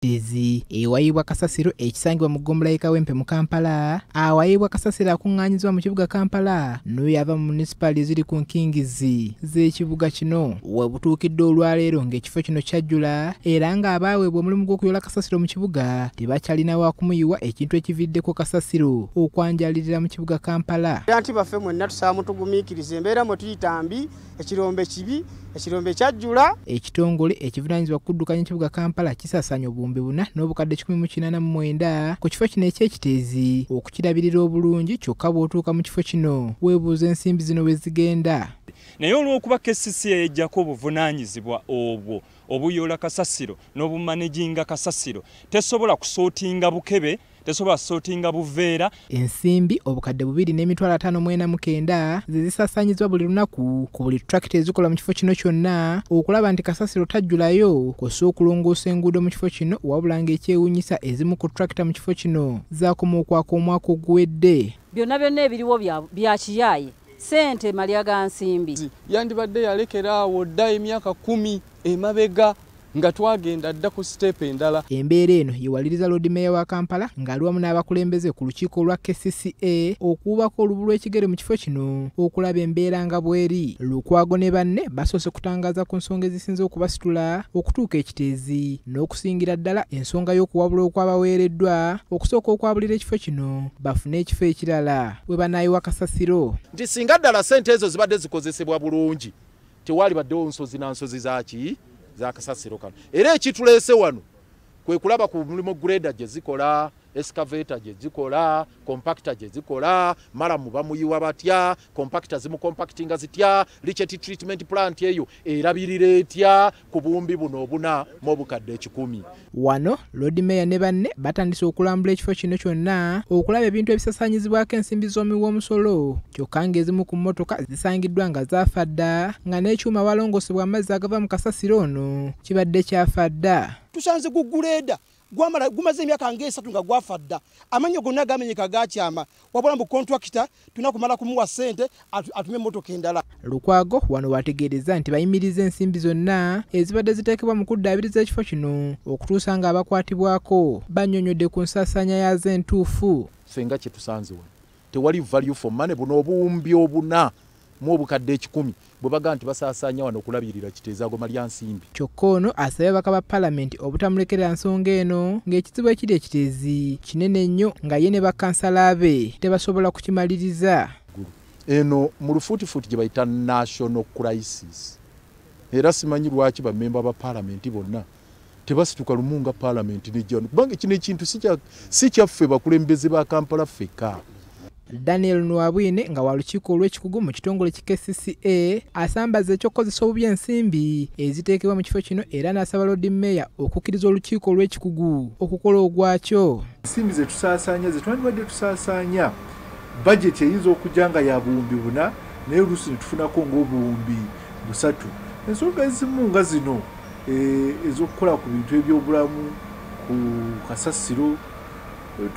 ekiteezi ewayibwa Kasasiro ekisangibwa mu ggombolola y'e Kawempe mu Kampala awayibwa Kasasiro akuŋŋaanyizibwa mu kibuga Kampala n'oyo ava mu munisipaali eziri ku nkingizi z'ekibuga kino we butuukidde olwaleero ng'ekifo kino kyajjula era ng'abaaweebwa omulimu gw'okuyoola Kasasiro mu kibuga tebakyalina wa kumuyiwa ekintu ekividdeko Kasasiro okwanjalirira mu kibuga Kampala. Anti baffe mwenna tusaba mutugumiikirize embeera mwe tuyitambi ekirombe kibi ekirombe kyajjula. Ekitongole ekivunaanyizibwa kuddukanya ekibuga Kampala kisaasaanya obuwumbi 4 n'obukadde 189 ku kifo kino eky'ekiteezi okukirabirira obulungi kyokka bw'otuuka mu kifo kino weebuuza ensimbi zino we zigenda. Naye olw'okuba KCCA yajjako obuvunaanyizibwa obwo obuyoola Kasasiro n'obumaneginga Kasasiro tesobola kusootinga bukebe tesobola kusootinga buveera. Ensimbi obukadde 2,549 ze zisaasaanyizibwa buli lunaku ku buli tractor ezikola mu kifo kino kyonna okulaba nti Kasasiro tajjulayo kw'ossa okulongoosa enguudo mu kifo kino wabula ng'ekyewuunyisa ezimu ku tractor mu kifo kino zaakoma okwaka omwaka oguwedde. Byonna ebiriwo bya kiyaaye sente malya ga nsimbi. Yandibadde yalekera awo dda emyaka 10 emabega nga twagenda dda ku step endala. Embeera eno yewaliriza Lord Mayor wa Kampala ng'ali wamu n'abakulembeze ku lukiiko lwa KCCA okuubako olubu lw'ekigere mu kifo kino okulaba embeera nga bweri. Lukwago ne banne basoose kutangaaza ku nsonga ezisinze okubasitula okutuuka ekiteezi n'okusingira ddala ensonga y'okuwabula okwabaweereddwa okusooka okwabulira ekifo kino bafune ekifo ekirala we banaayiwa Kasasiro. Nti singa ddala ssente ezo zibadde zikozesebwa bulungi tewali baddewo nsozi na nsozi zaki za Kasasiro kano. Era ekituleese wano kwe kulaba ku mulimo grader gye zikola, excavator gye zikola, compactor gye zikola, maramu bamuyiwa batya, compactor zimu compactinga zitya, leachate treatment plant eyo erabirira etya ku buwumbi buno obuna mu bukadde 10. Wano Lord Mayor ne banne batandise okulambula ekifo kino kyonna okulaba ebintu ebisasaanyizibwako ensimbi z'omuwoomusolo kyokka ng'ezimu ku mmotoka zisangiddwa nga zaafa dda nga n'ekyuma walongosebwa amazzi agava mu Kasasiro ono kibadde kyafa dda. Tusanze guguleda gumaze emyaka ng'esatu nga gwafa dda amanyo gonna gamenyeka gakyama wabula mbu contractor tunakumala kumuwa ssente atume emmotoka endala. Lukwago wano wategeereza nti bayimiriza ensimbi zonna ezibadde ziteekebwa mu kuddaabiriza ekifo kino okutuusa nga abakwatibwako bannyonnyodde ku nsaasaanya yazo entuufu. Fenga kye tusanze wano tewali value for money buno obuwumbi obuna mu obukadde 10 bwe baga nti basaasaanya wano okulabirira kiteezi agoma lya nsimbi. Kyokka ono asabye ababaka ba Paalamenti obutamulekera nsonga eno ng'ekizibu ekiri ekiteezi kinene nnyo nga ye ne Bakkansala be tebasobola kukimaliriza. Eno mu lufuutifuuti gye bayita national crisis. Era simanyi lwaki bammemba ba Paalamenti bonna tebasituka lumunga Paalamenti nejjano kubanga kino ekintu si kyaffe bakulembeze ba Kampala ffeka. Daniel Nwabwine nga wa lukiiko olw'ekikugu mu kitongole ki KCCA asambaza ekyokozesa obubi ensimbi eziteekebwa mu kifo kino era n'asaba Lord Mayor okukkiriza olukiiko olw'ekikugu okukola ogwakyo. Ensimbi ze tusaasaanya ze twandibadde tusaasaanya budget eyinza okujja nga ya buwumbi 4 naye oluusi ne tufunako ng'obuwumbi 3. Ensonga ezimu nga zino ez'okukola ku bintu ebyobulamu ku Kasasiro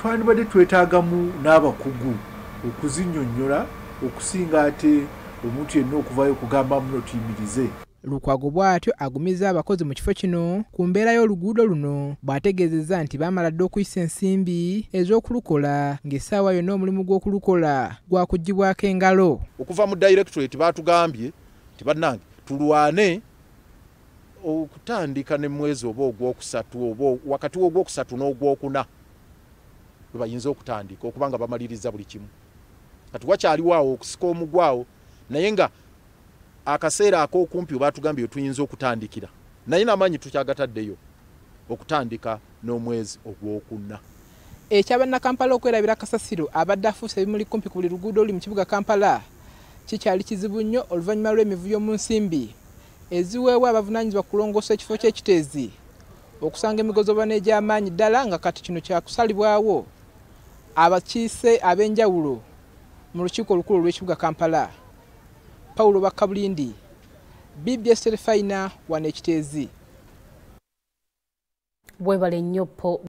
twandibadde twetaagamu n'abakugu okuzinnyonnyola okusinga ate omuntu yenna okuvaayo okugamba muno tuyimirize. Lukwago bw'atyo agumiza abakozi mu kifo kino ku mbeera y'oluguudo luno bw'ategeezezza nti baamala dda okuyisa ensimbi ez'okulukola ng'essaawa yonna omulimu gw'okulukola gwakuggyibwako engalo. Okuva mu directorate baatugambye nti bannange tulwane okutandika ne mwezi oba ogwokusatu oba wakati w'ogwokusatu n'ogwokuna bwe bayinza okutandika okubanga bamaliriza buli kimu. Kati wakyaliwo awo okusika omugwawo naye nga akaseera ak'okumpi baatugambye tuyinza okutandikira naye n'amaanyi tukyagataddeyo okutandika n'omwezi ogwokuna. Ekyabannakampala okwerabira Kasasiro abadde afuuse ebimuli kumpi ku buli luguudo oli mu kibuga Kampala kikyali kizibu nnyo oluvannyuma lw'emivuyo mu nsimbi eziweebwa abavunaanyizibwa kulongoosa ekifo ky'ekiteezi okusanga emigozoba n'egy'amaanyi ddala nga kati kino kyakusalibwawo abakiise ab'enjawulo mu lukiiko olukulu olw'ekibuga Kampala. Paulo Bakabulindi, BBS Telefayina wano ekiteezi. Bwebale nnyo